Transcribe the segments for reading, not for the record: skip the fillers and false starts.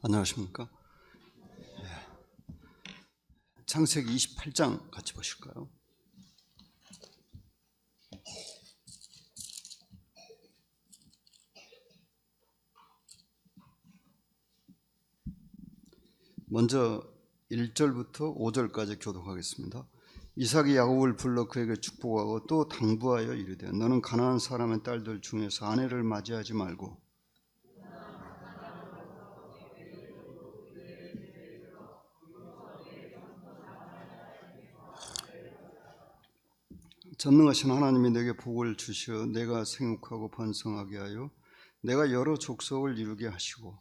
안녕하십니까? 창세기 28장 같이 보실까요? 먼저 1절부터 5절까지 교독하겠습니다. 이삭이 야곱을 불러 그에게 축복하고 또 당부하여 이르되 너는 가나안 사람의 딸들 중에서 아내를 맞이하지 말고 전능하신 하나님이 내게 복을 주시어 내가 생육하고 번성하게 하여 내가 여러 족속을 이루게 하시고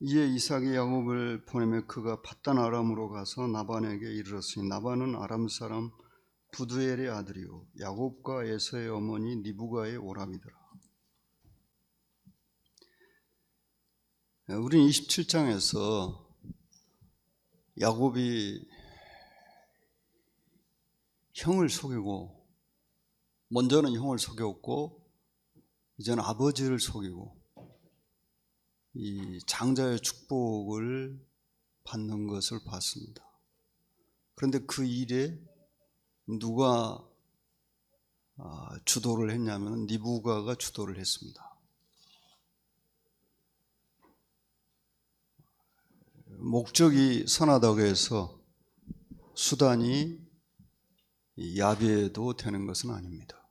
이에 이삭이 야곱을 보내며 그가 밧단 아람으로 가서 나반에게 이르렀으니 나반은 아람 사람 부두엘의 아들이요 야곱과 에서의 어머니 리브가의 오람이더라. 우리는 27장에서 야곱이 형을 속이고 먼저는 형을 속였고 이제는 아버지를 속이고 이 장자의 축복을 받는 것을 봤습니다. 그런데 그 일에 누가 주도를 했냐면 리브가가 주도를 했습니다. 목적이 선하다고 해서 수단이 야비해도 되는 것은 아닙니다.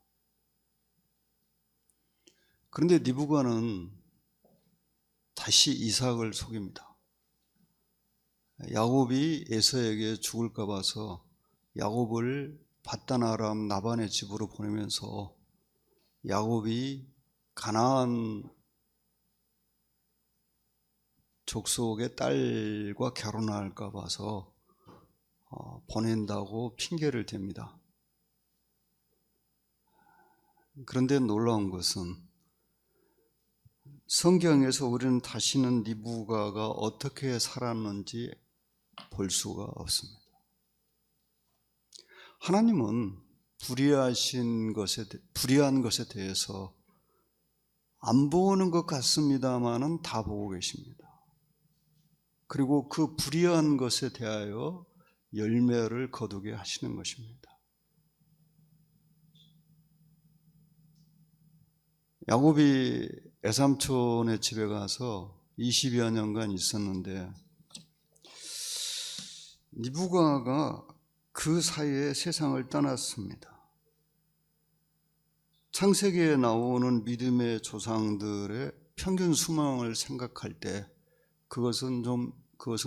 그런데 리브가는 다시 이삭을 속입니다. 야곱이 에서에게 죽을까 봐서 야곱을 밧단 아람 나반의 집으로 보내면서 야곱이 가나안 족속의 딸과 결혼할까 봐서 보낸다고 핑계를 댑니다. 그런데 놀라운 것은 성경에서 우리는 다시는 리브가가 어떻게 살았는지 볼 수가 없습니다. 하나님은 불의한 것에 대해서 안 보는 것 같습니다만은 다 보고 계십니다. 그리고 그 불의한 것에 대하여 열매를 거두게 하시는 것입니다. 야곱이 애삼촌의 집에 가서 20여 년간 있었는데 리브가가 그 사이에 세상을 떠났습니다. 창세기에 나오는 믿음의 조상들의 평균 수명을 생각할 때 그것은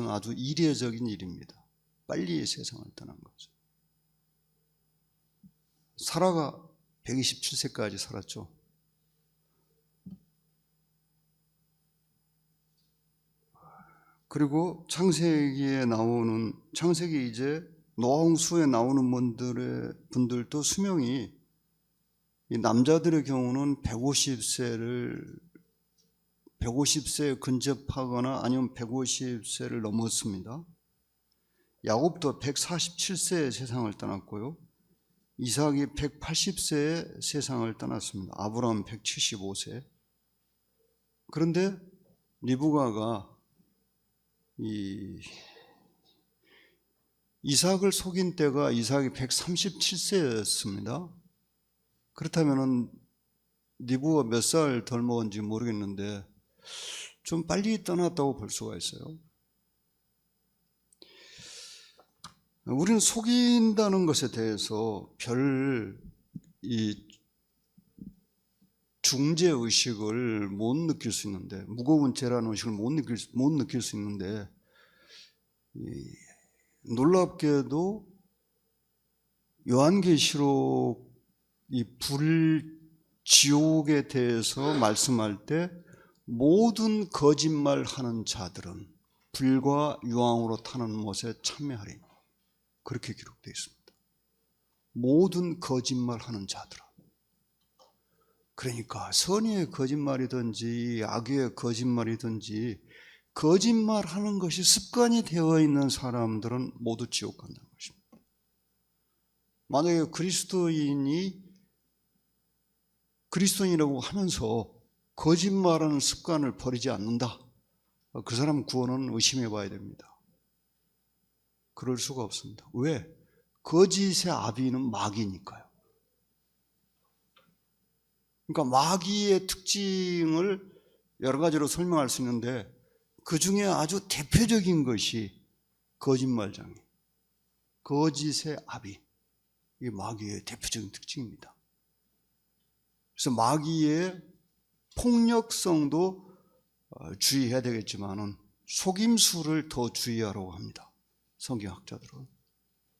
아주 이례적인 일입니다. 빨리 세상을 떠난 거죠. 사라가 127세까지 살았죠. 그리고 창세기 이제 노아홍수에 나오는 분들도 수명이 이 남자들의 경우는 150세에 근접하거나 아니면 150세를 넘었습니다. 야곱도 147세에 세상을 떠났고요. 이삭이 180세에 세상을 떠났습니다. 아브라함 175세. 그런데 리브가가 이삭을 속인 때가 이삭이 137세였습니다. 그렇다면 리브가 몇 살 덜 먹은지 모르겠는데 좀 빨리 떠났다고 볼 수가 있어요. 우리는 속인다는 것에 대해서 별 중재의식을 못 느낄 수 있는데, 무거운 죄라는 의식을 못 느낄 수 있는데, 놀랍게도 요한계시록 이 지옥에 대해서 말씀할 때 모든 거짓말하는 자들은 불과 유황으로 타는 못에 참여하리니 그렇게 기록되어 있습니다. 모든 거짓말하는 자들은. 그러니까 선의의 거짓말이든지 악의 거짓말이든지 거짓말하는 것이 습관이 되어 있는 사람들은 모두 지옥 간다는 것입니다. 만약에 그리스도인이라고 하면서 거짓말하는 습관을 버리지 않는다, 그 사람 구원은 의심해 봐야 됩니다. 그럴 수가 없습니다. 왜? 거짓의 아비는 마귀니까요. 그러니까 마귀의 특징을 여러 가지로 설명할 수 있는데 그 중에 아주 대표적인 것이 거짓말장애, 거짓의 아비, 이게 마귀의 대표적인 특징입니다. 그래서 마귀의 폭력성도 주의해야 되겠지만은 속임수를 더 주의하라고 합니다. 성경학자들은.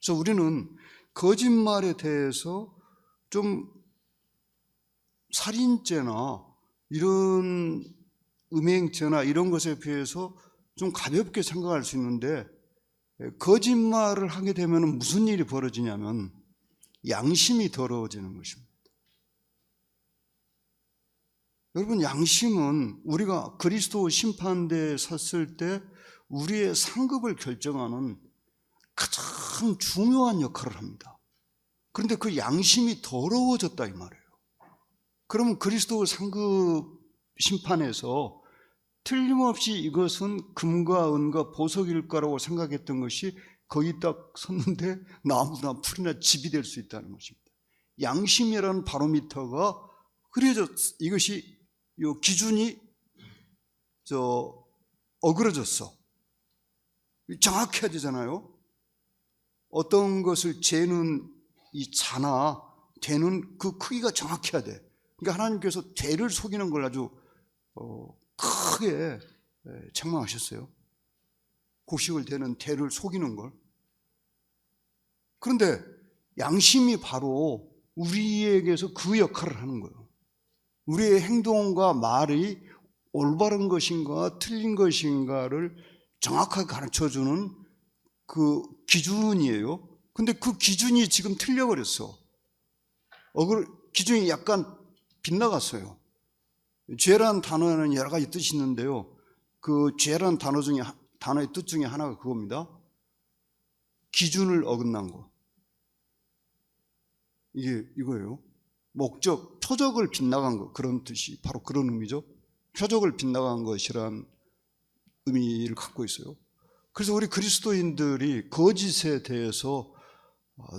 그래서 우리는 거짓말에 대해서 좀 살인죄나 이런 음행죄나 이런 것에 비해서 좀 가볍게 생각할 수 있는데, 거짓말을 하게 되면 무슨 일이 벌어지냐면 양심이 더러워지는 것입니다. 여러분, 양심은 우리가 그리스도 심판대에 섰을 때 우리의 상급을 결정하는 가장 중요한 역할을 합니다. 그런데 그 양심이 더러워졌다 이 말이에요. 그러면 그리스도 상급 심판에서 틀림없이 이것은 금과 은과 보석일 거라고 생각했던 것이 거기 딱 섰는데 나무나 풀이나 집이 될 수 있다는 것입니다. 양심이라는 바로미터가 이것이 이 기준이 어그러졌어. 정확해야 되잖아요. 어떤 것을 재는 이 자나 되는 그 크기가 정확해야 돼. 그러니까 하나님께서 죄를 속이는 걸 아주 크게 책망하셨어요. 곡식을 대는 대를 속이는 걸. 그런데 양심이 바로 우리에게서 그 역할을 하는 거예요. 우리의 행동과 말이 올바른 것인가 틀린 것인가를 정확하게 가르쳐주는 그 기준이에요. 근데 그 기준이 지금 틀려버렸어. 기준이 약간 빗나갔어요. 죄라는 단어에는 여러 가지 뜻이 있는데요. 그 죄라는 단어의 뜻 중에 하나가 그겁니다. 기준을 어긋난 거. 이거예요. 목적, 표적을 빗나간 것, 그런 뜻이 바로 그런 의미죠. 표적을 빗나간 것이란 의미를 갖고 있어요. 그래서 우리 그리스도인들이 거짓에 대해서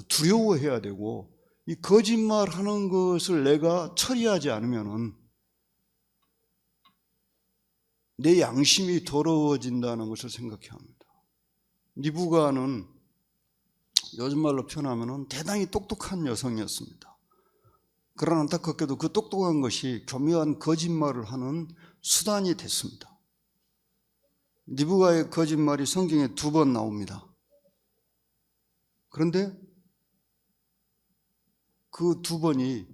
두려워해야 되고, 이 거짓말하는 것을 내가 처리하지 않으면은 내 양심이 더러워진다는 것을 생각해야 합니다. 리브가는 요즘 말로 표현하면은 대단히 똑똑한 여성이었습니다. 그러나 안타깝게도 그 똑똑한 것이 교묘한 거짓말을 하는 수단이 됐습니다. 리브가의 거짓말이 성경에 2번 나옵니다. 그런데 그 2번이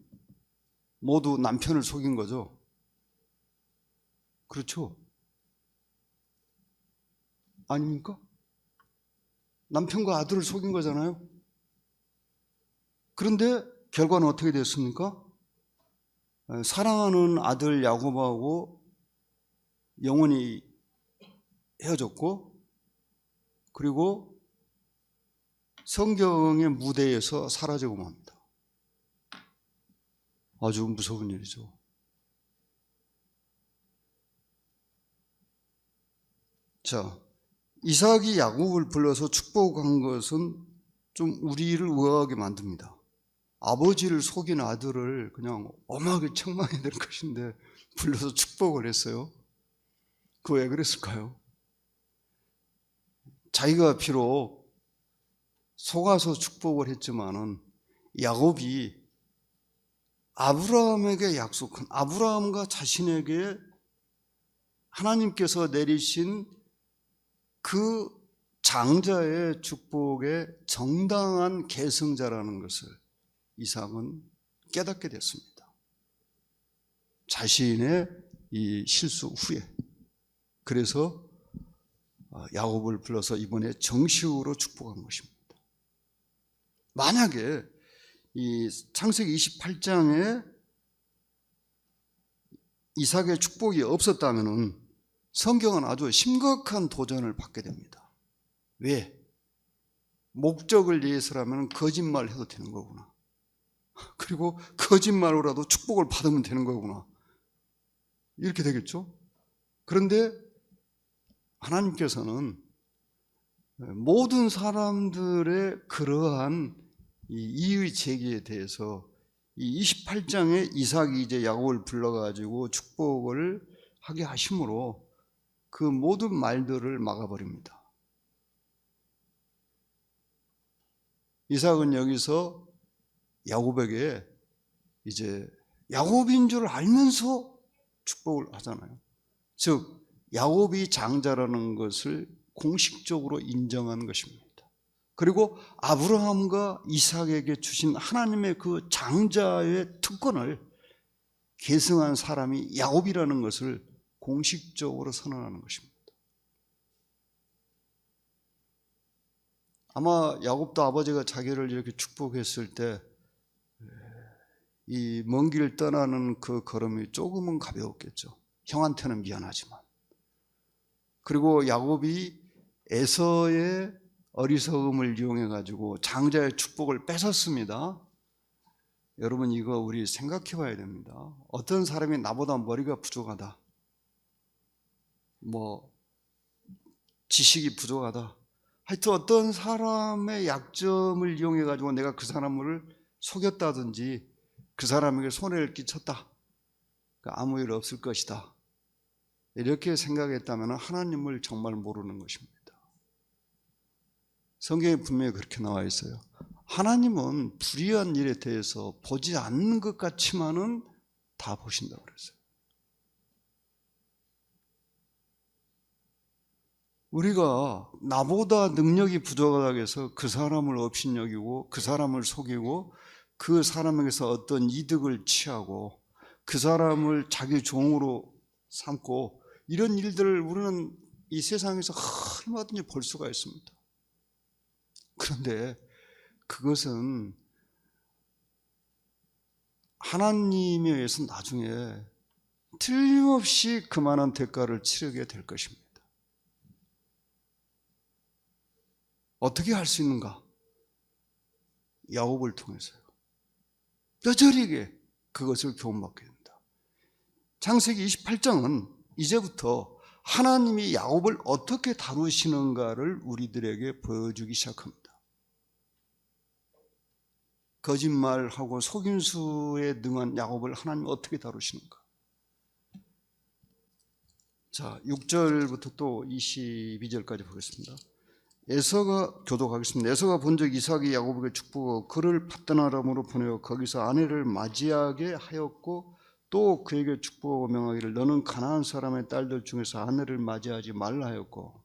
모두 남편을 속인 거죠. 그렇죠? 아닙니까? 남편과 아들을 속인 거잖아요. 그런데 결과는 어떻게 됐습니까? 사랑하는 아들 야곱하고 영원히 헤어졌고, 그리고 성경의 무대에서 사라지고 맙니다. 아주 무서운 일이죠. 자, 이삭이 야곱을 불러서 축복한 것은 좀 우리를 의아하게 만듭니다. 아버지를 속인 아들을 그냥 엄하게 책망해야 될 것인데 불러서 축복을 했어요. 그거 왜 그랬을까요? 자기가 비록 속아서 축복을 했지만은 야곱이 아브라함에게 약속한, 아브라함과 자신에게 하나님께서 내리신 그 장자의 축복의 정당한 계승자라는 것을 이삭은 깨닫게 됐습니다. 자신의 이 실수 후에. 그래서 야곱을 불러서 이번에 정식으로 축복한 것입니다. 만약에 이 창세기 28장에 이삭의 축복이 없었다면은 성경은 아주 심각한 도전을 받게 됩니다. 왜? 목적을 위해서라면 거짓말 해도 되는 거구나. 그리고 거짓말로라도 축복을 받으면 되는 거구나. 이렇게 되겠죠? 그런데 하나님께서는 모든 사람들의 그러한 이 이의 제기에 대해서 이 28장에 이삭이 이제 야곱을 불러가지고 축복을 하게 하심으로 그 모든 말들을 막아버립니다. 이삭은 여기서 야곱에게 이제 야곱인 줄 알면서 축복을 하잖아요. 즉 야곱이 장자라는 것을 공식적으로 인정한 것입니다. 그리고 아브라함과 이삭에게 주신 하나님의 그 장자의 특권을 계승한 사람이 야곱이라는 것을 공식적으로 선언하는 것입니다. 아마 야곱도 아버지가 자기를 이렇게 축복했을 때 이 먼 길 떠나는 그 걸음이 조금은 가벼웠겠죠. 형한테는 미안하지만. 그리고 야곱이 에서의 어리석음을 이용해 가지고 장자의 축복을 뺏었습니다. 여러분 이거 우리 생각해 봐야 됩니다. 어떤 사람이 나보다 머리가 부족하다, 지식이 부족하다, 하여튼 어떤 사람의 약점을 이용해 가지고 내가 그 사람을 속였다든지 그 사람에게 손해를 끼쳤다, 아무 일 없을 것이다, 이렇게 생각했다면 하나님을 정말 모르는 것입니다. 성경에 분명히 그렇게 나와 있어요. 하나님은 불의한 일에 대해서 보지 않는 것 같지만은 다 보신다고 그랬어요. 우리가 나보다 능력이 부족하다고 해서 그 사람을 업신여기고 그 사람을 속이고 그 사람에게서 어떤 이득을 취하고 그 사람을 자기 종으로 삼고 이런 일들을 우리는 이 세상에서 얼마든지 볼 수가 있습니다. 그런데 그것은 하나님에 의해서 나중에 틀림없이 그만한 대가를 치르게 될 것입니다. 어떻게 할 수 있는가? 야곱을 통해서요. 뼈저리게 그것을 교훈받게 됩니다. 창세기 28장은 이제부터 하나님이 야곱을 어떻게 다루시는가를 우리들에게 보여주기 시작합니다. 거짓말하고 속임수에 능한 야곱을 하나님이 어떻게 다루시는가? 자, 6절부터 또 22절까지 보겠습니다. 에서가 교독하겠습니다. 에서가 본즉 이삭이 야곱에게 축복하고 그를 팟단 아람으로 보내어 거기서 아내를 맞이하게 하였고 또 그에게 축복하고 명하기를 너는 가나안 사람의 딸들 중에서 아내를 맞이하지 말라 하였고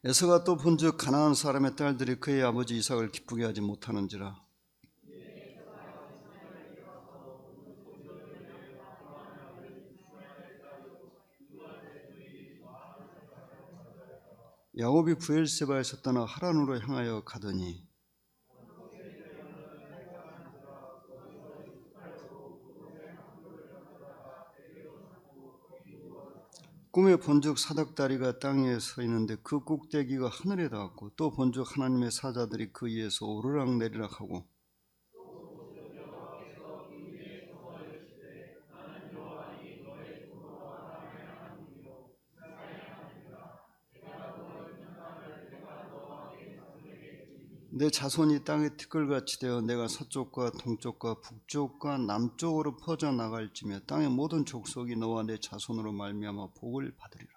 에서가 또 본즉 가나안 사람의 딸들이 그의 아버지 이삭을 기쁘게 하지 못하는지라 야곱이 브엘세바에서 떠나 하란으로 향하여 가더니 꿈에 본즉 사닥다리가 땅에 서 있는데 그 꼭대기가 하늘에 닿았고 또 본즉 하나님의 사자들이 그 위에서 오르락내리락 하고 내 자손이 땅에 티끌같이 되어 내가 서쪽과 동쪽과 북쪽과 남쪽으로 퍼져나갈지며 땅의 모든 족속이 너와 내 자손으로 말미암아 복을 받으리라.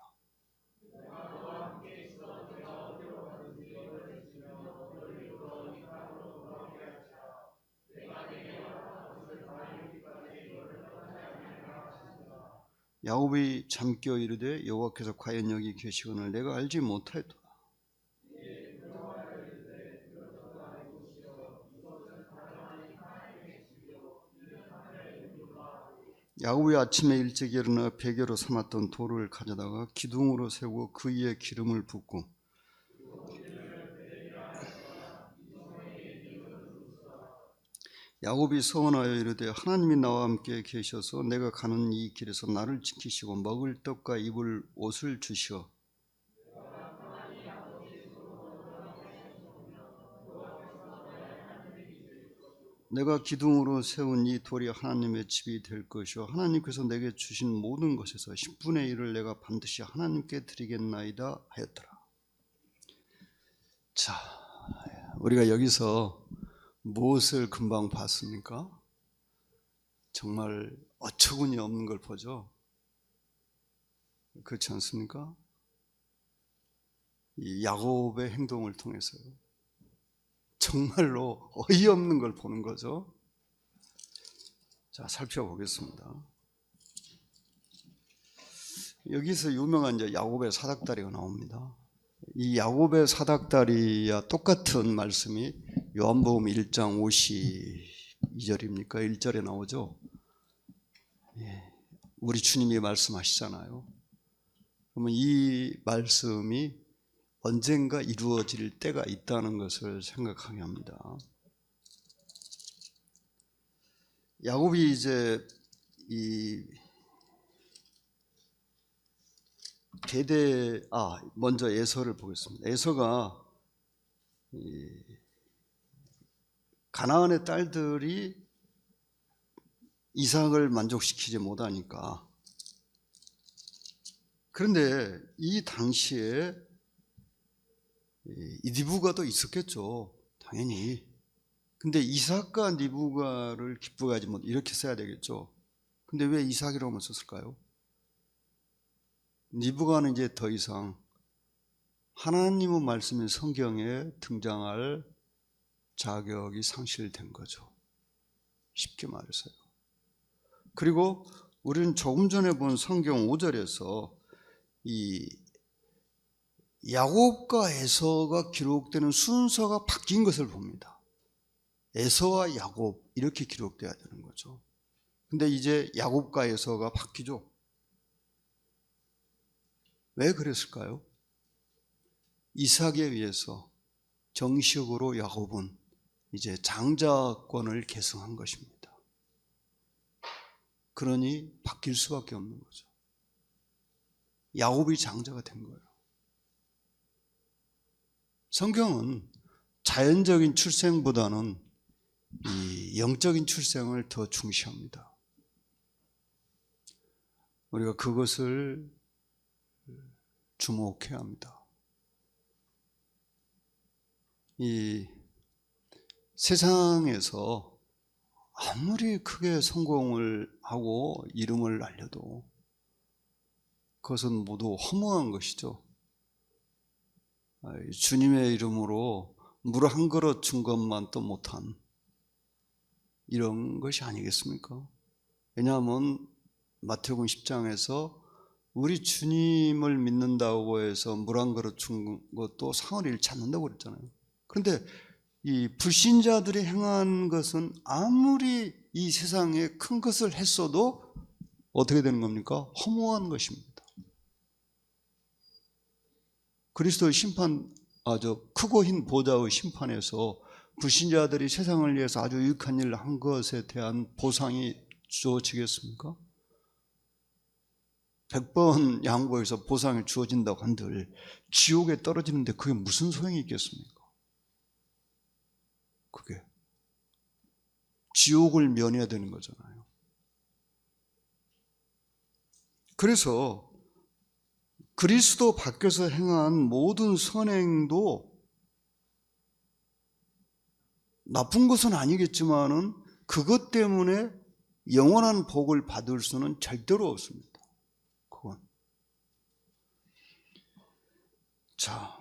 야곱이 잠겨 이르되 여호와께서 과연 여기 계시거늘 내가 알지 못하였도다. 야곱이 아침에 일찍 일어나 베개로 삼았던 돌을 가져다가 기둥으로 세우고 그 위에 기름을 붓고 야곱이 서원하여 이르되 하나님이 나와 함께 계셔서 내가 가는 이 길에서 나를 지키시고 먹을 떡과 입을 옷을 주시어 내가 기둥으로 세운 이 돌이 하나님의 집이 될 것이요 하나님께서 내게 주신 모든 것에서 10분의 1을 내가 반드시 하나님께 드리겠나이다 하였더라. 자, 우리가 여기서 무엇을 금방 봤습니까? 정말 어처구니 없는 걸 보죠. 그렇지 않습니까? 이 야곱의 행동을 통해서요. 정말로 어이없는 걸 보는 거죠. 자, 살펴보겠습니다. 여기서 유명한 이제 야곱의 사닥다리가 나옵니다. 이 야곱의 사닥다리와 똑같은 말씀이 요한복음 1장 52절입니까? 1절에 나오죠. 우리 주님이 말씀하시잖아요. 그러면 이 말씀이 언젠가 이루어질 때가 있다는 것을 생각하게 합니다. 야곱이 이제 먼저 에서를 보겠습니다. 에서가 가나안의 딸들이 이삭을 만족시키지 못하니까. 그런데 이 당시에 리브가도 있었겠죠, 당연히. 근데 이삭과 리브가를 기쁘게 하지 못, 이렇게 써야 되겠죠. 근데 왜 이삭이라고 썼을까요? 리브가는 이제 더 이상 하나님의 말씀인 성경에 등장할 자격이 상실된 거죠. 쉽게 말해서요. 그리고 우리는 조금 전에 본 성경 5절에서 이 야곱과 에서가 기록되는 순서가 바뀐 것을 봅니다. 에서와 야곱 이렇게 기록돼야 되는 거죠. 근데 이제 야곱과 에서가 바뀌죠. 왜 그랬을까요? 이삭에 의해서 정식으로 야곱은 이제 장자권을 계승한 것입니다. 그러니 바뀔 수밖에 없는 거죠. 야곱이 장자가 된 거예요. 성경은 자연적인 출생보다는 이 영적인 출생을 더 중시합니다. 우리가 그것을 주목해야 합니다. 이 세상에서 아무리 크게 성공을 하고 이름을 날려도 그것은 모두 허무한 것이죠. 주님의 이름으로 물 한 그릇 준 것만 또 못한 이런 것이 아니겠습니까? 왜냐하면 마태복음 10장에서 우리 주님을 믿는다고 해서 물 한 그릇 준 것도 상을 잃지 않는다고 그랬잖아요. 그런데 이 불신자들이 행한 것은 아무리 이 세상에 큰 것을 했어도 어떻게 되는 겁니까? 허무한 것입니다. 그리스도의 심판, 크고 흰 보좌의 심판에서 불신자들이 세상을 위해서 아주 유익한 일을 한 것에 대한 보상이 주어지겠습니까? 100번 양보해서 보상이 주어진다고 한들 지옥에 떨어지는데 그게 무슨 소용이 있겠습니까? 그게 지옥을 면해야 되는 거잖아요. 그래서 그리스도 밖에서 행한 모든 선행도 나쁜 것은 아니겠지만은 그것 때문에 영원한 복을 받을 수는 절대로 없습니다. 그건. 자,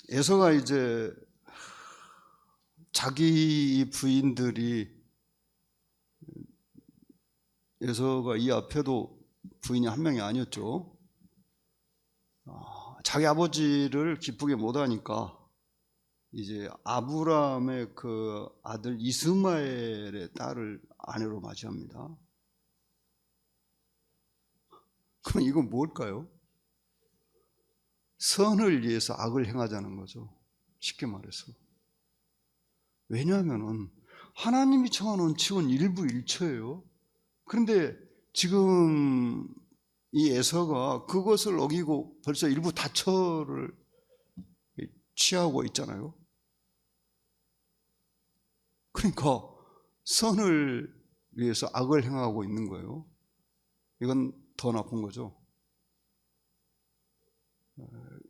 에서가 이제 자기 부인들이, 에서가 이 앞에도 부인이 한 명이 아니었죠. 자기 아버지를 기쁘게 못하니까 이제 아브라함의 그 아들 이스마엘의 딸을 아내로 맞이합니다. 그럼 이건 뭘까요? 선을 위해서 악을 행하자는 거죠. 쉽게 말해서. 왜냐하면 하나님이 정한 원칙은 일부일처예요. 그런데 지금 이 에서가 그것을 어기고 벌써 일부 다처를 취하고 있잖아요. 그러니까 선을 위해서 악을 행하고 있는 거예요. 이건 더 나쁜 거죠.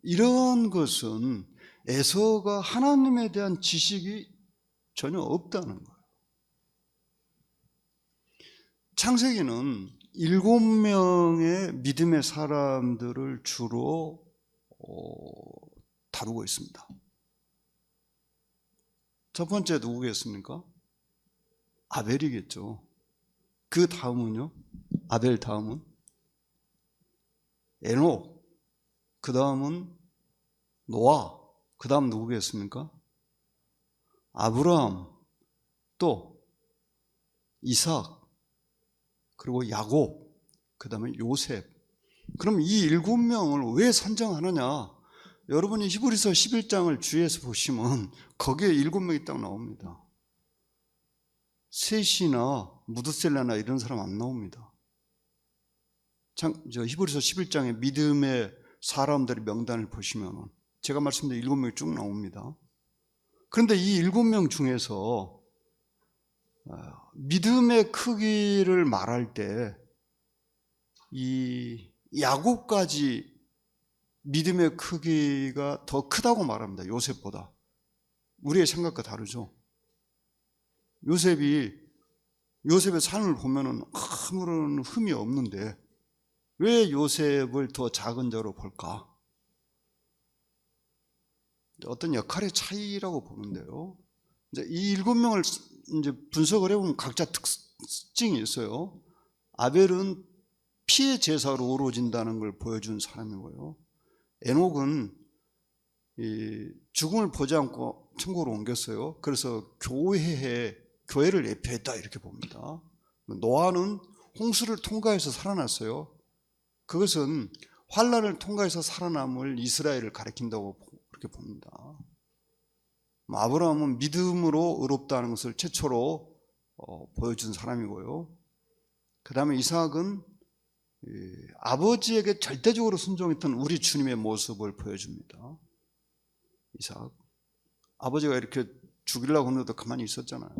이런 것은 에서가 하나님에 대한 지식이 전혀 없다는 거예요. 창세기는 7명의 믿음의 사람들을 주로 다루고 있습니다. 첫 번째 누구겠습니까? 아벨이겠죠. 그 다음은요? 아벨 다음은 에녹, 그 다음은 노아, 그 다음 누구겠습니까? 아브라함, 또 이삭, 그리고 야곱, 그 다음에 요셉. 그럼 이 7명을 왜 선정하느냐? 여러분이 히브리서 11장을 주위에서 보시면 거기에 7명이 딱 나옵니다. 셋이나 무드셀라나 이런 사람 안 나옵니다. 히브리서 11장의 믿음의 사람들의 명단을 보시면 제가 말씀드린 7명이 쭉 나옵니다. 그런데 이 7명 중에서 믿음의 크기를 말할 때 이 야곱까지 믿음의 크기가 더 크다고 말합니다. 요셉보다. 우리의 생각과 다르죠. 요셉의 삶을 보면은 아무런 흠이 없는데 왜 요셉을 더 작은 자로 볼까? 어떤 역할의 차이라고 보는데요. 이제 이 7명을 이제 분석을 해보면 각자 특징이 있어요. 아벨은 피의 제사로 이루어진다는 걸 보여준 사람이고요. 에녹은 죽음을 보지 않고 천국으로 옮겼어요. 그래서 교회를 예표했다 이렇게 봅니다. 노아는 홍수를 통과해서 살아났어요. 그것은 환난을 통과해서 살아남을 이스라엘을 가리킨다고 그렇게 봅니다. 아브라함은 믿음으로 의롭다는 것을 최초로 보여준 사람이고요. 그 다음에 이삭은 아버지에게 절대적으로 순종했던 우리 주님의 모습을 보여줍니다. 이삭, 아버지가 이렇게 죽이려고 하는데도 가만히 있었잖아요.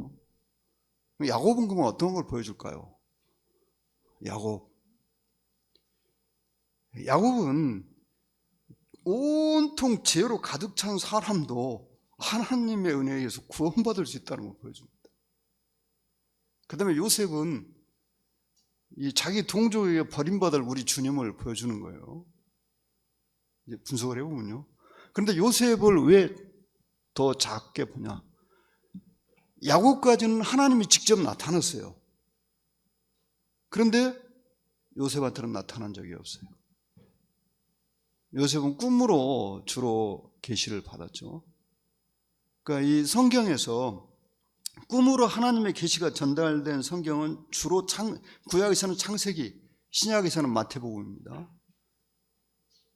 야곱은 그러면 어떤 걸 보여줄까요? 야곱은 온통 죄로 가득 찬 사람도 하나님의 은혜에 의해서 구원받을 수 있다는 걸 보여줍니다. 그 다음에 요셉은 이 자기 동족에 의해 버림받을 우리 주님을 보여주는 거예요. 이제 분석을 해보면요. 그런데 요셉을 왜 더 작게 보냐? 야곱까지는 하나님이 직접 나타났어요. 그런데 요셉한테는 나타난 적이 없어요. 요셉은 꿈으로 주로 계시를 받았죠. 그러니까 이 성경에서 꿈으로 하나님의 계시가 전달된 성경은 주로 구약에서는 창세기, 신약에서는 마태복음입니다.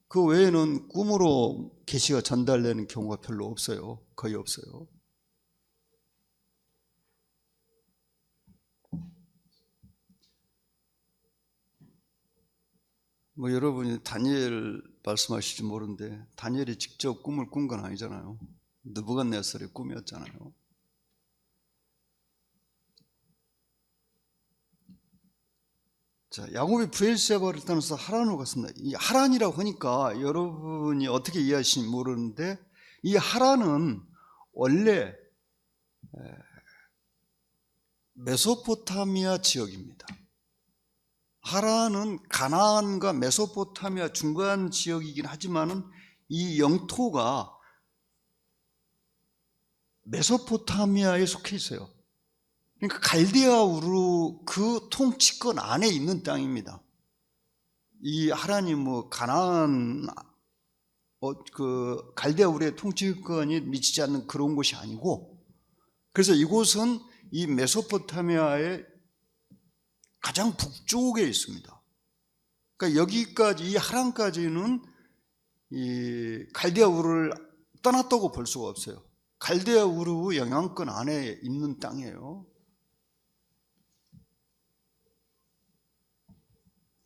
그 외에는 꿈으로 계시가 전달되는 경우가 별로 없어요. 거의 없어요. 여러분이 다니엘 말씀하실지 모르는데 다니엘이 직접 꿈을 꾼 건 아니잖아요. 느부갓네살의 꿈이었잖아요. 자, 야곱이 브엘세바를 떠나서 하란으로 갔습니다. 이 하란이라고 하니까 여러분이 어떻게 이해하실지 모르는데 이 하란은 원래 메소포타미아 지역입니다. 하란은 가나안과 메소포타미아 중간 지역이긴 하지만은 이 영토가 메소포타미아에 속해 있어요. 그러니까 갈대아 우르 그 통치권 안에 있는 땅입니다. 이 하란이 가나안 그 갈대아 우르의 통치권이 미치지 않는 그런 곳이 아니고, 그래서 이곳은 이 메소포타미아의 가장 북쪽에 있습니다. 그러니까 여기까지 이 하란까지는 이 갈대아 우르를 떠났다고 볼 수가 없어요. 갈대아 우르 영향권 안에 있는 땅이에요.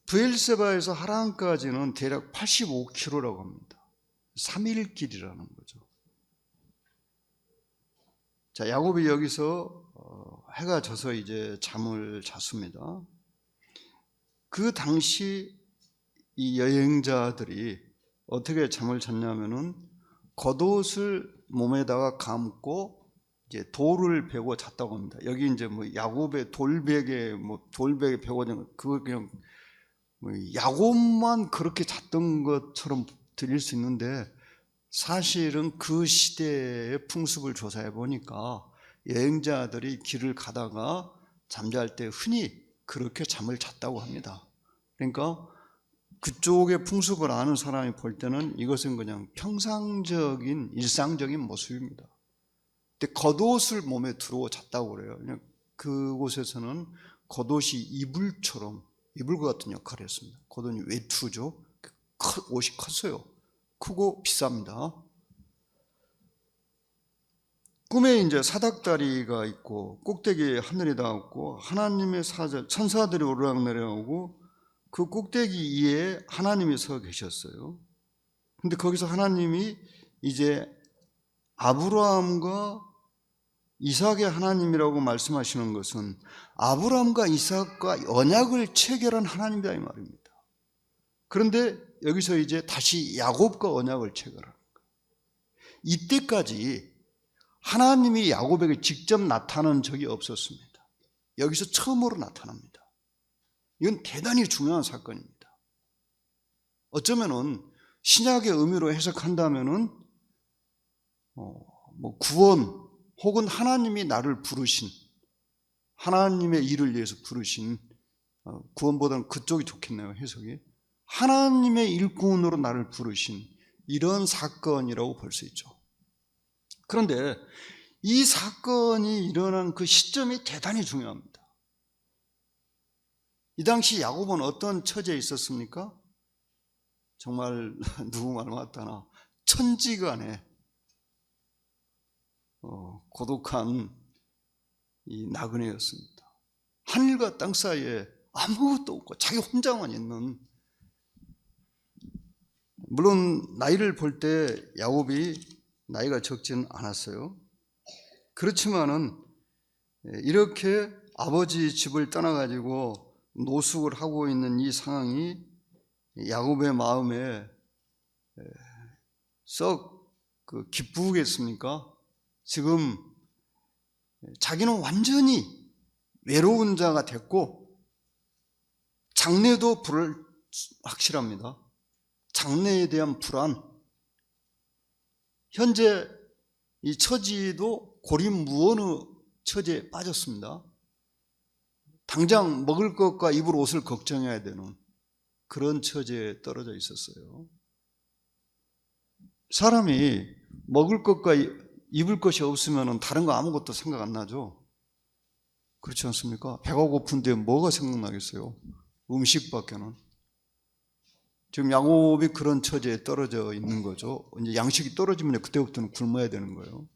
브엘세바에서 하란까지는 대략 85km라고 합니다. 3일 길이라는 거죠. 자, 야곱이 여기서 해가 져서 이제 잠을 잤습니다. 그 당시 이 여행자들이 어떻게 잠을 잤냐면은 겉옷을 몸에다가 감고 이제 돌을 베고 잤다고 합니다. 여기 이제 뭐 야곱의 돌베개 돌베개 베고 그거 그냥 뭐 야곱만 그렇게 잤던 것처럼 들릴 수 있는데, 사실은 그 시대의 풍습을 조사해 보니까 여행자들이 길을 가다가 잠잘 때 흔히 그렇게 잠을 잤다고 합니다. 그러니까 그쪽의 풍습을 아는 사람이 볼 때는 이것은 그냥 평상적인 일상적인 모습입니다. 근데 겉옷을 몸에 두르고 잤다고 그래요. 그곳에서는 겉옷이 이불처럼, 이불과 같은 역할을 했습니다. 겉옷이 외투죠. 옷이 컸어요. 크고 비쌉니다. 꿈에 이제 사닥다리가 있고 꼭대기에 하늘이 닿았고 하나님의 천사들이 오르락내리락하고 그 꼭대기 위에 하나님이 서 계셨어요. 근데 거기서 하나님이 이제 아브라함과 이삭의 하나님이라고 말씀하시는 것은 아브라함과 이삭과 언약을 체결한 하나님이다 이 말입니다. 그런데 여기서 이제 다시 야곱과 언약을 체결하는 거예요. 이때까지 하나님이 야곱에게 직접 나타난 적이 없었습니다. 여기서 처음으로 나타납니다. 이건 대단히 중요한 사건입니다. 어쩌면은 신약의 의미로 해석한다면은 구원 혹은 하나님이 나를 부르신, 하나님의 일을 위해서 부르신, 구원보다는 그쪽이 좋겠네요, 해석이. 하나님의 일꾼으로 나를 부르신 이런 사건이라고 볼 수 있죠. 그런데 이 사건이 일어난 그 시점이 대단히 중요합니다. 이 당시 야곱은 어떤 처지에 있었습니까? 정말 누구 말 맞다나 천지간에 고독한 이 나그네였습니다. 하늘과 땅 사이에 아무것도 없고 자기 혼자만 있는, 물론 나이를 볼 때 야곱이 나이가 적지는 않았어요. 그렇지만은 이렇게 아버지 집을 떠나가지고 노숙을 하고 있는 이 상황이 야곱의 마음에 썩 기쁘겠습니까? 지금 자기는 완전히 외로운 자가 됐고 장래도 확실합니다. 장래에 대한 불안, 현재 이 처지도 고립무원의 처지에 빠졌습니다. 당장 먹을 것과 입을 옷을 걱정해야 되는 그런 처지에 떨어져 있었어요. 사람이 먹을 것과 입을 것이 없으면 다른 거 아무것도 생각 안 나죠. 그렇지 않습니까? 배가 고픈데 뭐가 생각나겠어요? 음식밖에는. 지금 야곱이 그런 처지에 떨어져 있는 거죠. 이제 양식이 떨어지면 그때부터는 굶어야 되는 거예요.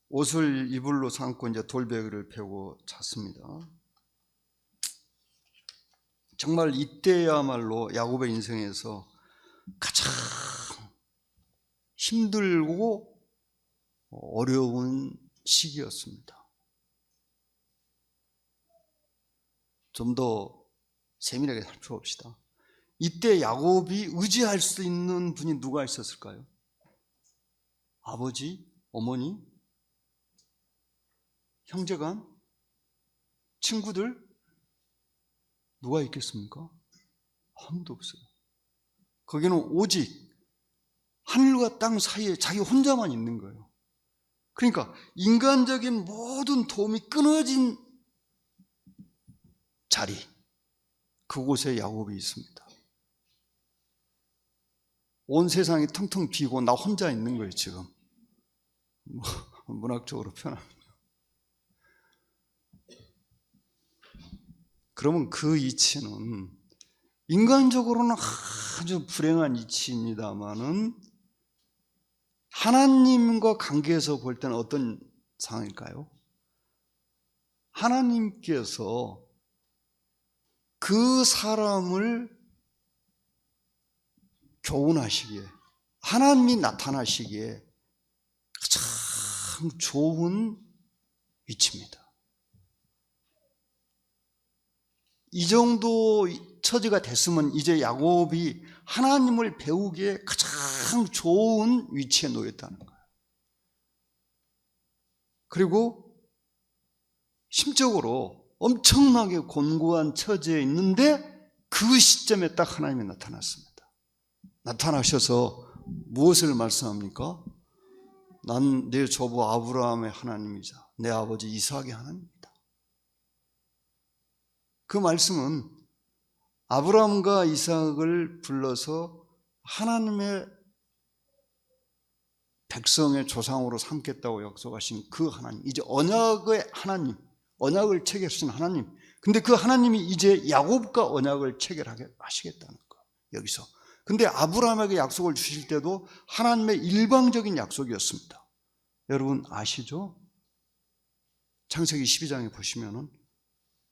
옷을 이불로 삼고 이제 돌베개를 펴고 잤습니다. 정말 이때야말로 야곱의 인생에서 가장 힘들고 어려운 시기였습니다. 좀 더 세밀하게 살펴봅시다. 이때 야곱이 의지할 수 있는 분이 누가 있었을까요? 아버지, 어머니, 형제간, 친구들, 누가 있겠습니까? 아무도 없어요. 거기는 오직 하늘과 땅 사이에 자기 혼자만 있는 거예요. 그러니까 인간적인 모든 도움이 끊어진 자리, 그곳에 야곱이 있습니다. 온 세상이 텅텅 비고 나 혼자 있는 거예요, 지금. 문학적으로 표현합니다. 그러면 그 이치는 인간적으로는 아주 불행한 이치입니다만은 하나님과 관계에서 볼 때는 어떤 상황일까요? 하나님께서 그 사람을 교훈하시기에, 하나님이 나타나시기에 가장 좋은 위치입니다. 이 정도 처지가 됐으면 이제 야곱이 하나님을 배우기에 가장 좋은 위치에 놓였다는 거예요. 그리고 심적으로 엄청나게 곤고한 처지에 있는데 그 시점에 딱 하나님이 나타났습니다. 나타나셔서 무엇을 말씀합니까? 난 내 조부 아브라함의 하나님이자 내 아버지 이삭의 하나님이다. 그 말씀은 아브라함과 이삭을 불러서 하나님의 백성의 조상으로 삼겠다고 약속하신 그 하나님, 이제 언약의 하나님, 언약을 체결하신 하나님. 근데 그 하나님이 이제 야곱과 언약을 체결하시겠다는 거, 여기서. 근데 아브라함에게 약속을 주실 때도 하나님의 일방적인 약속이었습니다. 여러분 아시죠? 창세기 12장에 보시면은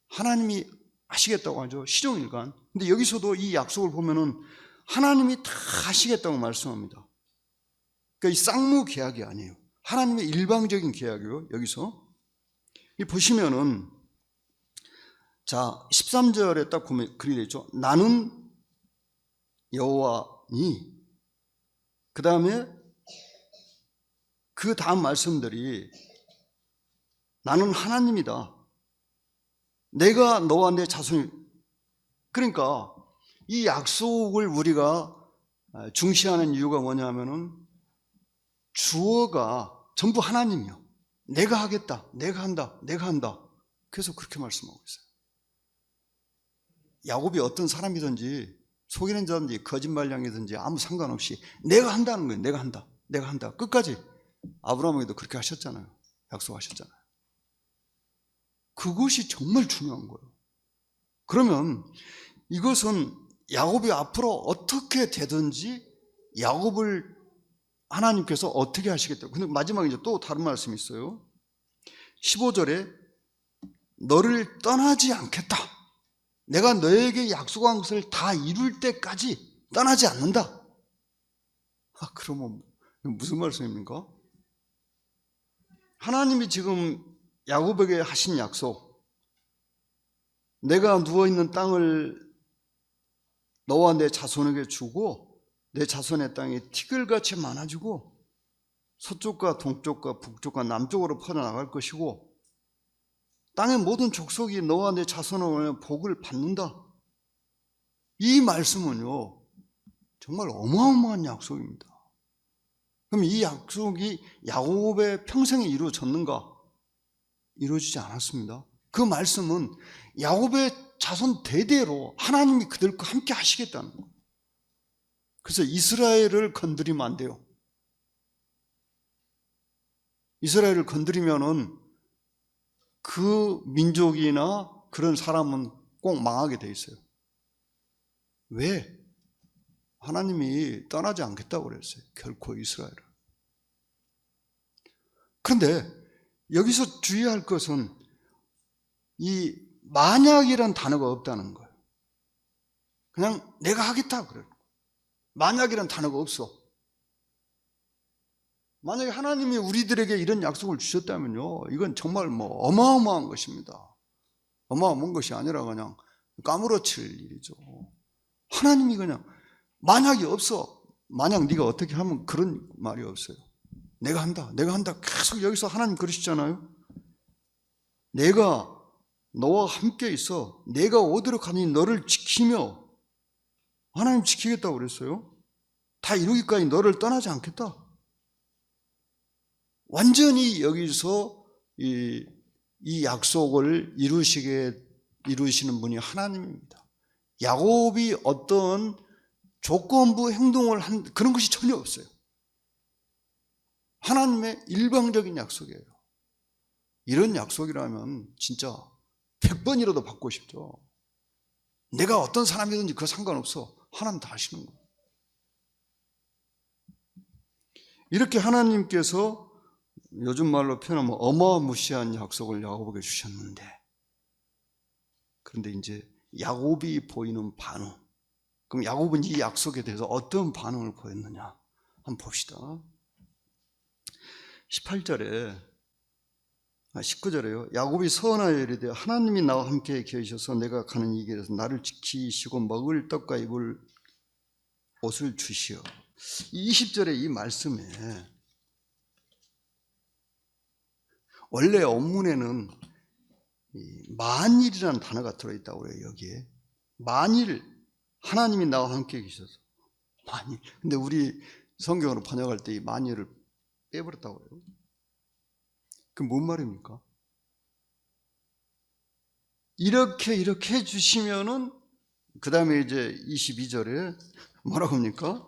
하나님이 하시겠다고 하죠. 시종일관. 근데 여기서도 이 약속을 보면은 하나님이 다 하시겠다고 말씀합니다. 그러니까 이 쌍무 계약이 아니에요. 하나님의 일방적인 계약이요. 여기서 보시면은 자 13절에 딱 보면 그리 되죠. 나는 여호와니, 그 다음에 그 다음 말씀들이 나는 하나님이다. 내가 너와 내 자손이. 그러니까 이 약속을 우리가 중시하는 이유가 뭐냐면은 주어가 전부 하나님이요. 내가 하겠다, 내가 한다, 내가 한다. 그래서 그렇게 말씀하고 있어요. 야곱이 어떤 사람이든지 속이는 자든지 거짓말량이든지 아무 상관없이 내가 한다는 거예요. 내가 한다, 내가 한다. 끝까지. 아브라함에게도 그렇게 하셨잖아요. 약속하셨잖아요. 그것이 정말 중요한 거예요. 그러면 이것은 야곱이 앞으로 어떻게 되든지 야곱을 하나님께서 어떻게 하시겠다고. 근데 마지막에 이제 또 다른 말씀이 있어요. 15절에 너를 떠나지 않겠다. 내가 너에게 약속한 것을 다 이룰 때까지 떠나지 않는다. 그러면 무슨 말씀입니까? 하나님이 지금 야곱에게 하신 약속, 내가 누워있는 땅을 너와 내 자손에게 주고 내 자손의 땅이 티끌같이 많아지고 서쪽과 동쪽과 북쪽과 남쪽으로 퍼져나갈 것이고 땅의 모든 족속이 너와 내 자손을 복을 받는다. 이 말씀은요 정말 어마어마한 약속입니다. 그럼 이 약속이 야곱의 평생에 이루어졌는가? 이루어지지 않았습니다. 그 말씀은 야곱의 자손 대대로 하나님이 그들과 함께 하시겠다는 거예요. 그래서 이스라엘을 건드리면 안 돼요. 이스라엘을 건드리면은 그 민족이나 그런 사람은 꼭 망하게 돼 있어요. 왜? 하나님이 떠나지 않겠다고 그랬어요. 결코 이스라엘을. 그런데 여기서 주의할 것은 이 만약이란 단어가 없다는 거예요. 그냥 내가 하겠다 그래요. 만약이란 단어가 없어. 만약에 하나님이 우리들에게 이런 약속을 주셨다면요, 이건 정말 어마어마한 것입니다. 어마어마한 것이 아니라 그냥 까무러칠 일이죠. 하나님이 그냥 만약이 없어. 만약 네가 어떻게 하면 그런 말이 없어요. 내가 한다, 내가 한다. 계속 여기서 하나님 그러시잖아요. 내가 너와 함께 있어. 내가 어디로 가니 너를 지키며. 하나님 지키겠다고 그랬어요. 다 이루기까지 너를 떠나지 않겠다. 완전히 여기서 이 약속을 이루시는 분이 하나님입니다. 야곱이 어떤 조건부 행동을 한 그런 것이 전혀 없어요. 하나님의 일방적인 약속이에요. 이런 약속이라면 진짜 100번이라도 받고 싶죠. 내가 어떤 사람이든지 그거 상관없어. 하나님 다 하시는 거예요. 이렇게 하나님께서 요즘 말로 표현하면 어마무시한 약속을 야곱에게 주셨는데, 그런데 이제 야곱이 보이는 반응, 그럼 야곱은 이 약속에 대해서 어떤 반응을 보였느냐 한번 봅시다. 19절에요. 야곱이 서원하여 이르되 하나님이 나와 함께 계셔서 내가 가는 이 길에서 나를 지키시고 먹을 떡과 입을 옷을 주시어. 20절의 이 말씀에 원래 원문에는 만일이라는 단어가 들어있다고 그래요. 여기에 만일 하나님이 나와 함께 계셔서, 만일. 근데 우리 성경으로 번역할 때 이 만일을 빼버렸다고 해요. 그게 뭔 말입니까? 이렇게 해주시면은, 그 다음에 이제 22절에 뭐라고 합니까?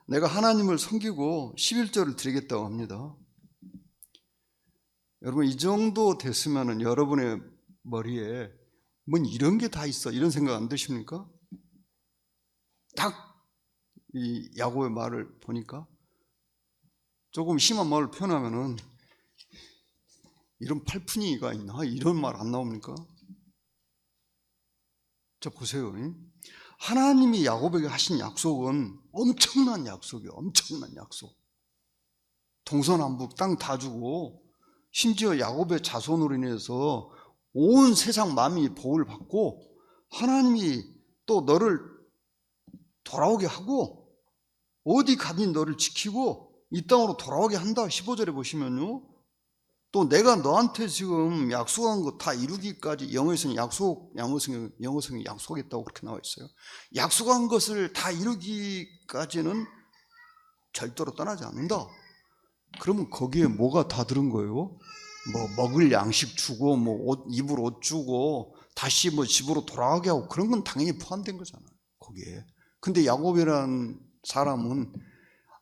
내가 하나님을 섬기고 11절을 드리겠다고 합니다. 여러분, 이 정도 됐으면은 여러분의 머리에 뭔 이런 게 다 있어, 이런 생각 안 드십니까? 딱 이 야곱의 말을 보니까 조금 심한 말을 표현하면은 이런 팔푼이가 있나? 이런 말 안 나옵니까? 자, 보세요. 하나님이 야곱에게 하신 약속은 엄청난 약속이에요. 엄청난 약속. 동서남북 땅 다 주고, 심지어 야곱의 자손으로 인해서 온 세상 만민이 복을 받고, 하나님이 또 너를 돌아오게 하고, 어디 가든 너를 지키고 이 땅으로 돌아오게 한다. 15절에 보시면요, 또 내가 너한테 지금 약속한 거 다 이루기까지, 영어에서는 약속, 영어성이 약속했다고 그렇게 나와 있어요. 약속한 것을 다 이루기까지는 절대로 떠나지 않는다. 그러면 거기에 뭐가 다 들은 거예요? 뭐 먹을 양식 주고, 뭐 입을 옷 주고, 다시 뭐 집으로 돌아가게 하고, 그런 건 당연히 포함된 거잖아요, 거기에. 근데 야곱이라는 사람은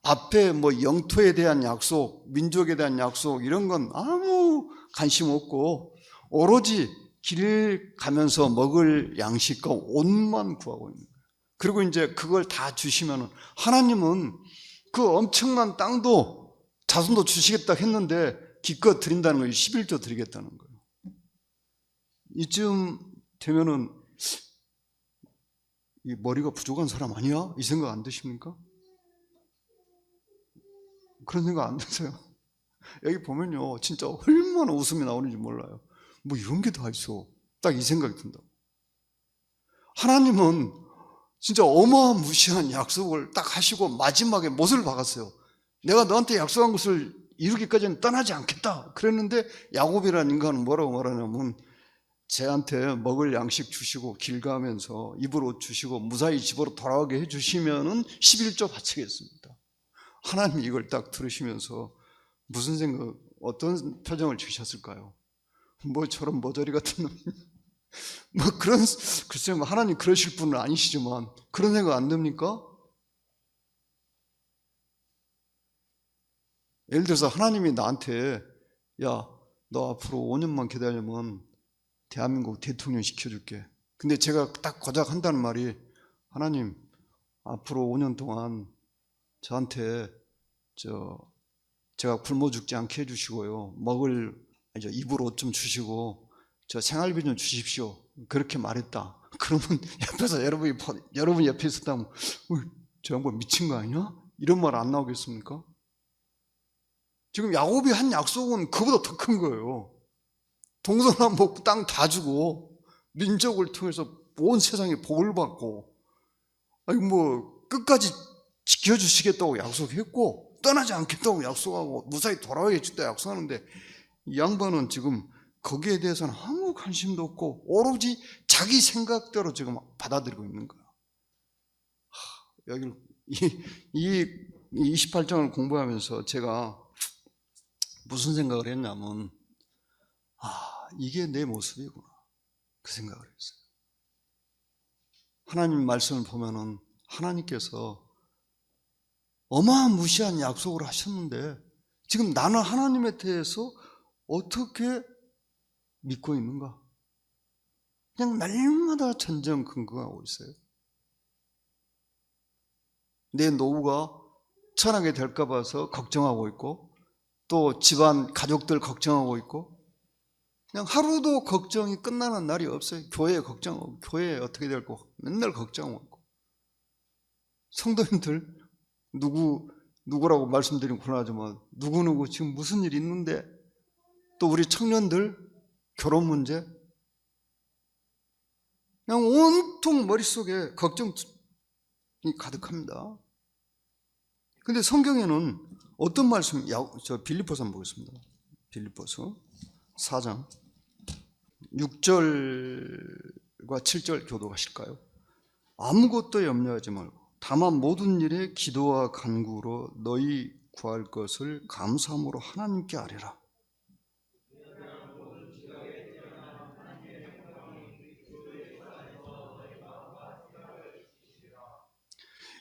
앞에 뭐 영토에 대한 약속, 민족에 대한 약속, 이런 건 아무 관심 없고 오로지 길 가면서 먹을 양식과 옷만 구하고 있는 거예요. 그리고 이제 그걸 다 주시면 하나님은 그 엄청난 땅도 자손도 주시겠다 했는데 기껏 드린다는 거예요. 11조 드리겠다는 거예요. 이쯤 되면은 이 머리가 부족한 사람 아니야? 이 생각 안 드십니까? 그런 생각 안 드세요? 여기 보면요, 진짜 얼마나 웃음이 나오는지 몰라요. 뭐 이런 게 다 있어. 딱 이 생각이 든다. 하나님은 진짜 어마무시한 약속을 딱 하시고 마지막에 못을 박았어요. 내가 너한테 약속한 것을 이루기까지는 떠나지 않겠다 그랬는데, 야곱이라는 인간은 뭐라고 말하냐면, 쟤한테 먹을 양식 주시고 길 가면서 입을 옷 주시고 무사히 집으로 돌아오게 해주시면은 11조 바치겠습니다. 하나님이 이걸 딱 들으시면서 무슨 생각, 어떤 표정을 지으셨을까요? 뭐 저런 머저리 같은 놈이 뭐 그런, 글쎄요, 하나님 그러실 분은 아니시지만 그런 생각 안 듭니까? 예를 들어서 하나님이 나한테, 야, 너 앞으로 5년만 기다리면 대한민국 대통령 시켜줄게. 근데 제가 딱 고작 한다는 말이, 하나님 앞으로 5년 동안 저한테 제가 굶어 죽지 않게 해주시고요, 먹을 입을 옷 좀 주시고 저 생활비 좀 주십시오. 그렇게 말했다. 그러면 옆에서 여러분 옆에 있었다면 저 양반 미친 거 아니야? 이런 말 안 나오겠습니까? 지금 야곱이 한 약속은 그보다 더 큰 거예요. 동서남북 땅 다 주고 민족을 통해서 온 세상에 복을 받고, 아니 뭐 끝까지 지켜주시겠다고 약속했고 떠나지 않겠다고 약속하고 무사히 돌아오게 해준다 약속하는데, 이 양반은 지금 거기에 대해서는 아무 관심도 없고 오로지 자기 생각대로 지금 받아들이고 있는 거야. 여기 이 28장을 공부하면서 제가 무슨 생각을 했냐면, 이게 내 모습이구나, 그 생각을 했어요. 하나님 말씀을 보면은 하나님께서 어마무시한 약속을 하셨는데 지금 나는 하나님에 대해서 어떻게 믿고 있는가? 그냥 날마다 전전긍긍하고 있어요. 내 노후가 천하게 될까 봐서 걱정하고 있고, 또 집안 가족들 걱정하고 있고, 그냥 하루도 걱정이 끝나는 날이 없어요. 교회 걱정하고, 교회 어떻게 될고 맨날 걱정하고 있고. 성도님들 누구라고 말씀드리면 곤하지만 누구누구 지금 무슨 일이 있는데, 또 우리 청년들 결혼 문제, 그냥 온통 머릿속에 걱정이 가득합니다. 근데 성경에는 어떤 말씀, 저 빌립보서 한번 보겠습니다. 빌립보서 4장 6절과 7절 교도하실까요? 아무것도 염려하지 말고 다만 모든 일에 기도와 간구로 너희 구할 것을 감사함으로 하나님께 아뢰라.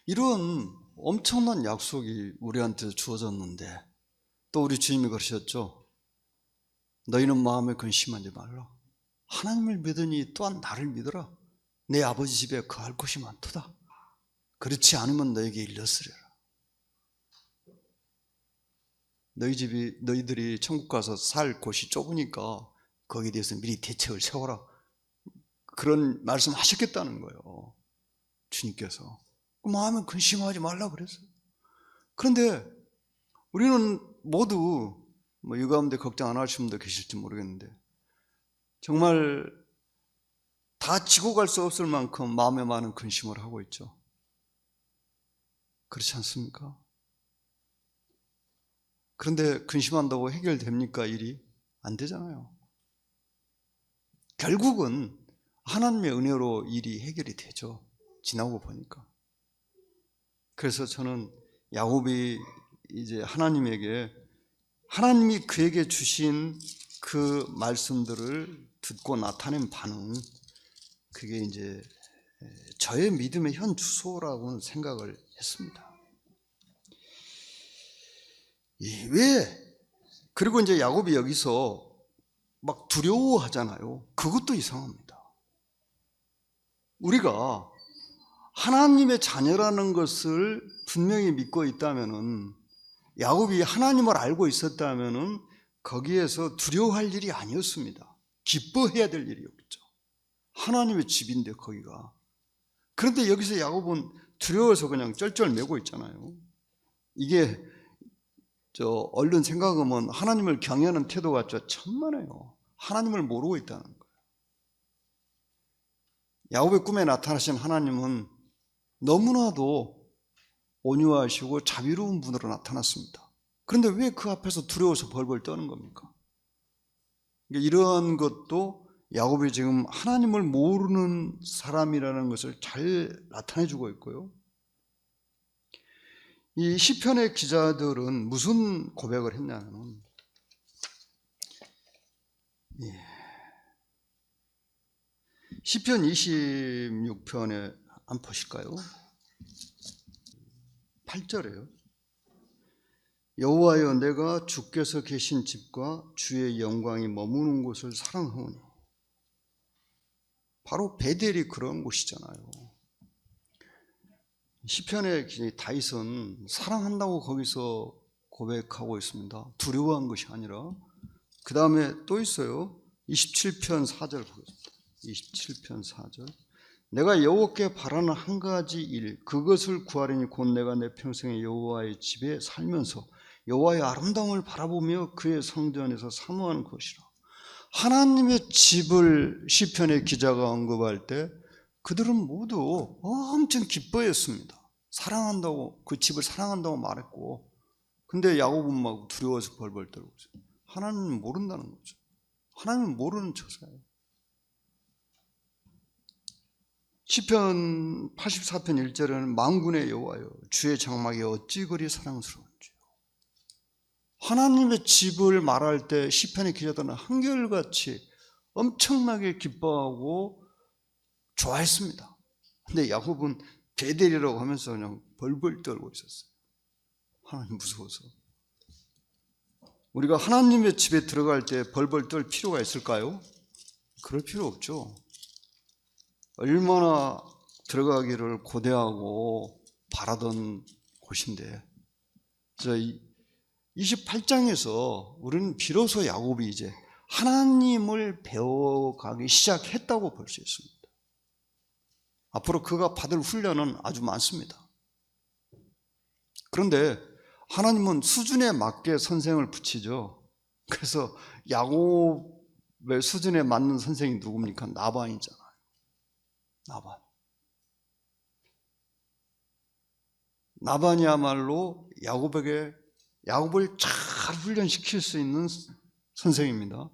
이런 엄청난 약속이 우리한테 주어졌는데, 또 우리 주님이 그러셨죠. 너희는 마음에 근심하지 말라. 하나님을 믿으니 또한 나를 믿어라. 내 아버지 집에 거할 곳이 많도다. 그렇지 않으면 너에게 일렀으리라. 너희들이 천국 가서 살 곳이 좁으니까 거기에 대해서 미리 대책을 세워라. 그런 말씀 하셨겠다는 거예요. 주님께서. 마음에 근심하지 말라 그랬어요. 그런데 우리는 모두 이 가운데 걱정 안 하시는 분도 계실지 모르겠는데, 정말 다 지고 갈 수 없을 만큼 마음에 많은 근심을 하고 있죠. 그렇지 않습니까? 그런데 근심한다고 해결됩니까? 일이 안 되잖아요. 결국은 하나님의 은혜로 일이 해결이 되죠. 지나고 보니까. 그래서 저는 야곱이 이제 하나님이 그에게 주신 그 말씀들을 듣고 나타낸 반응, 그게 이제 저의 믿음의 현 주소라고는 생각을 했습니다. 그리고 이제 야곱이 여기서 막 두려워하잖아요. 그것도 이상합니다. 우리가 하나님의 자녀라는 것을 분명히 믿고 있다면은, 야곱이 하나님을 알고 있었다면은 거기에서 두려워할 일이 아니었습니다. 기뻐해야 될 일이었죠. 하나님의 집인데 거기가. 그런데 여기서 야곱은 두려워서 그냥 쩔쩔매고 있잖아요. 이게 얼른 생각하면 하나님을 경외하는 태도가 천만에요. 하나님을 모르고 있다는 거예요. 야곱의 꿈에 나타나신 하나님은 너무나도 온유하시고 자비로운 분으로 나타났습니다. 그런데 왜 그 앞에서 두려워서 벌벌 떠는 겁니까? 이런 것도 야곱이 지금 하나님을 모르는 사람이라는 것을 잘 나타내주고 있고요. 이 시편의 기자들은 무슨 고백을 했냐면, 시편 26편에 한번 보실까요? 8절에요. 여호와여, 내가 주께서 계신 집과 주의 영광이 머무는 곳을 사랑하오니. 바로 베델이 그런 곳이잖아요. 시편의 다윗은 사랑한다고 거기서 고백하고 있습니다. 두려워한 것이 아니라. 그 다음에 또 있어요. 27편 4절 보겠습니다. 27편 4절. 내가 여호와께 바라는 한 가지 일, 그것을 구하리니 곧 내가 내 평생에 여호와의 집에 살면서 여호와의 아름다움을 바라보며 그의 성전에서 사모하는 것이라. 하나님의 집을 시편의 기자가 언급할 때 그들은 모두 엄청 기뻐했습니다. 사랑한다고, 그 집을 사랑한다고 말했고, 근데 야곱은 막 두려워서 벌벌 떨고 있어요. 하나님은 모른다는 거죠. 하나님은 모르는 처사예요. 시편 84편 1절에는 만군의 여호와여, 주의 장막이 어찌 그리 사랑스러운지요. 하나님의 집을 말할 때 시편의 기자들은 한결같이 엄청나게 기뻐하고 좋아했습니다. 근데 야곱은 베델이라고 하면서 그냥 벌벌 떨고 있었어요. 하나님 무서워서. 우리가 하나님의 집에 들어갈 때 벌벌 떨 필요가 있을까요? 그럴 필요 없죠. 얼마나 들어가기를 고대하고 바라던 곳인데, 28장에서 우리는 비로소 야곱이 이제 하나님을 배워가기 시작했다고 볼 수 있습니다. 앞으로 그가 받을 훈련은 아주 많습니다. 그런데 하나님은 수준에 맞게 선생을 붙이죠. 그래서 야곱의 수준에 맞는 선생이 누굽니까? 나반이잖아요. 나반이야말로 야곱을 잘 훈련시킬 수 있는 선생입니다.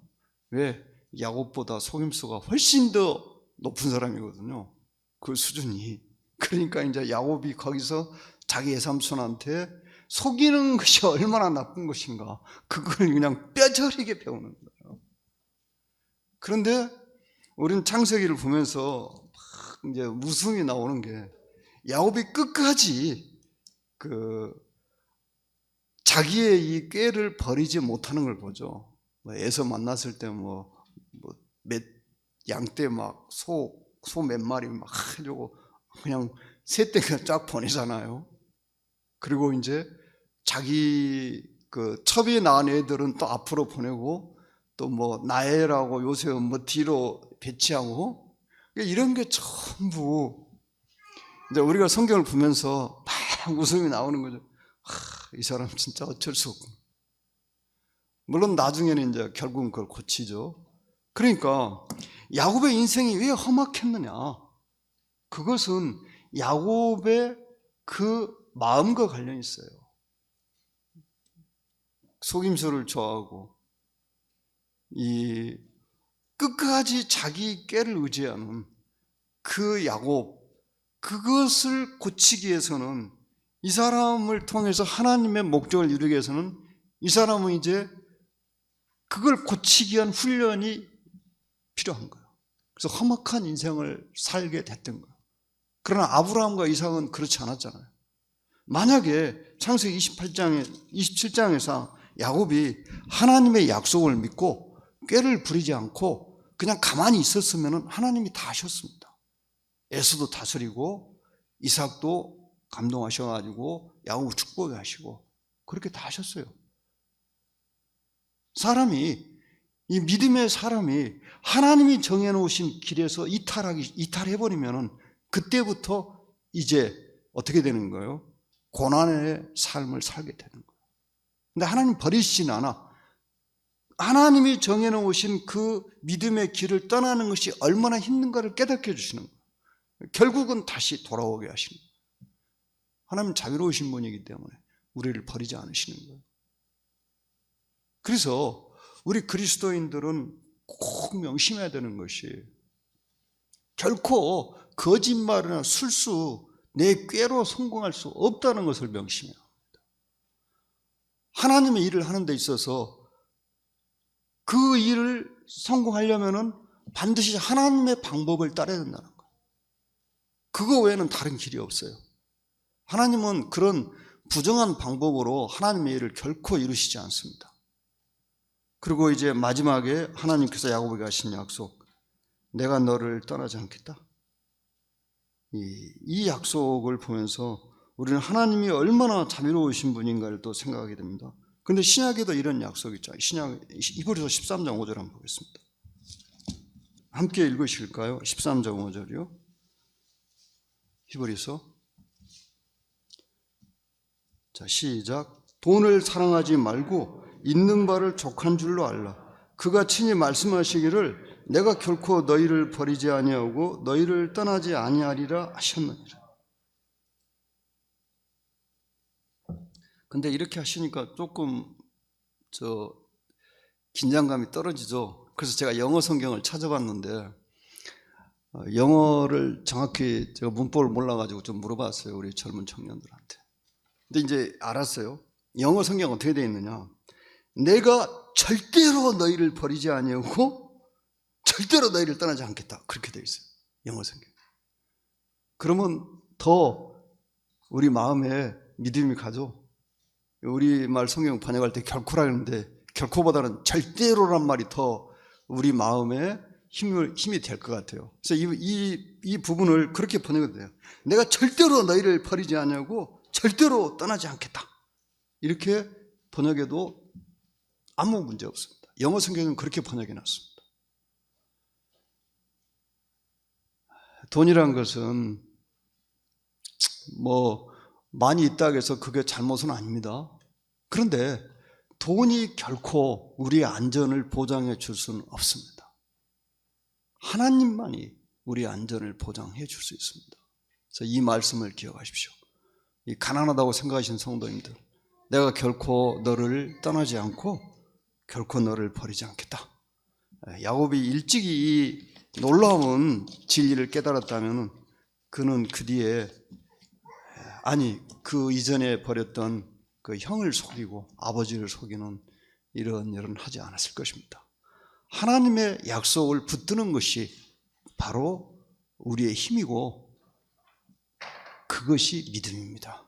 왜? 야곱보다 속임수가 훨씬 더 높은 사람이거든요. 그 수준이. 그러니까 이제 야곱이 거기서 자기 외삼촌한테 속이는 것이 얼마나 나쁜 것인가, 그걸 그냥 뼈저리게 배우는 거예요. 그런데 우리는 창세기를 보면서 막 이제 웃음이 나오는 게, 야곱이 끝까지 자기의 이 꾀를 버리지 못하는 걸 보죠. 에서 만났을 때 양떼 막 소 몇 마리 막 해주고 그냥 새 떼가 쫙 보내잖아요. 그리고 이제 자기 첩이 낳은 애들은 또 앞으로 보내고, 또 나엘하고 요셉 뒤로 배치하고, 이런 게 전부 이제 우리가 성경을 보면서 막 웃음이 나오는 거죠. 이 사람 진짜 어쩔 수 없고. 물론 나중에는 이제 결국은 그걸 고치죠. 그러니까 야곱의 인생이 왜 험악했느냐, 그것은 야곱의 그 마음과 관련이 있어요. 속임수를 좋아하고 이 끝까지 자기 꾀를 의지하는 그 야곱, 그것을 고치기 위해서는, 이 사람을 통해서 하나님의 목적을 이루기 위해서는 이 사람은 이제 그걸 고치기 위한 훈련이 필요한 거예요. 그래서 험악한 인생을 살게 됐던 거예요. 그러나 아브라함과 이삭은 그렇지 않았잖아요. 만약에 창세기 27장에서 야곱이 하나님의 약속을 믿고 꾀를 부리지 않고 그냥 가만히 있었으면 하나님이 다 하셨습니다. 에서도 다스리고 이삭도 감동하셔가지고 야곱을 축복하시고 그렇게 다 하셨어요. 이 믿음의 사람이 하나님이 정해놓으신 길에서 이탈해버리면 그때부터 이제 어떻게 되는 거예요? 고난의 삶을 살게 되는 거예요. 근데 하나님 버리시진 않아. 하나님이 정해놓으신 그 믿음의 길을 떠나는 것이 얼마나 힘든가를 깨닫게 해주시는 거예요. 결국은 다시 돌아오게 하시는 거예요. 하나님은 자유로우신 분이기 때문에 우리를 버리지 않으시는 거예요. 그래서 우리 그리스도인들은 꼭 명심해야 되는 것이, 결코 거짓말이나 술수, 내 꾀로 성공할 수 없다는 것을 명심해야 합니다. 하나님의 일을 하는 데 있어서 그 일을 성공하려면 반드시 하나님의 방법을 따라야 된다는 거예요. 그거 외에는 다른 길이 없어요. 하나님은 그런 부정한 방법으로 하나님의 일을 결코 이루시지 않습니다. 그리고 이제 마지막에 하나님께서 야곱에게 하신 약속, 내가 너를 떠나지 않겠다. 이 약속을 보면서 우리는 하나님이 얼마나 자비로우신 분인가를 또 생각하게 됩니다. 그런데 신약에도 이런 약속이 있죠. 신약 히브리서 13장 5절 한번 보겠습니다. 함께 읽으실까요? 13장 5절이요. 히브리서. 자, 시작. 돈을 사랑하지 말고 있는 바를 족한 줄로 알라. 그가 친히 말씀하시기를 내가 결코 너희를 버리지 아니하고 너희를 떠나지 아니하리라 하셨느니라. 근데 이렇게 하시니까 조금 긴장감이 떨어지죠. 그래서 제가 영어 성경을 찾아봤는데, 영어를 정확히 제가 문법을 몰라가지고 좀 물어봤어요, 우리 젊은 청년들한테. 근데 이제 알았어요. 영어 성경 어떻게 되어 있느냐, 내가 절대로 너희를 버리지 아니하고 절대로 너희를 떠나지 않겠다, 그렇게 되어 있어요, 영어 성경. 그러면 더 우리 마음에 믿음이 가죠. 우리말 성경 번역할 때 결코라 했는데 결코보다는 절대로란 말이 더 우리 마음에 힘이 될 것 같아요. 그래서 이 부분을 그렇게 번역해도 돼요. 내가 절대로 너희를 버리지 않냐고, 절대로 떠나지 않겠다. 이렇게 번역해도 아무 문제 없습니다. 영어 성경은 그렇게 번역해 놨습니다. 돈이란 것은 뭐 많이 있다고 해서 그게 잘못은 아닙니다. 그런데 돈이 결코 우리의 안전을 보장해 줄 수는 없습니다. 하나님만이 우리의 안전을 보장해 줄 수 있습니다. 그래서 이 말씀을 기억하십시오. 이 가난하다고 생각하시는 성도님들, 내가 결코 너를 떠나지 않고 결코 너를 버리지 않겠다. 야곱이 일찍이 이 놀라운 진리를 깨달았다면 그는 그 뒤에 그 이전에 버렸던 그 형을 속이고 아버지를 속이는 이런 일은 하지 않았을 것입니다. 하나님의 약속을 붙드는 것이 바로 우리의 힘이고 그것이 믿음입니다.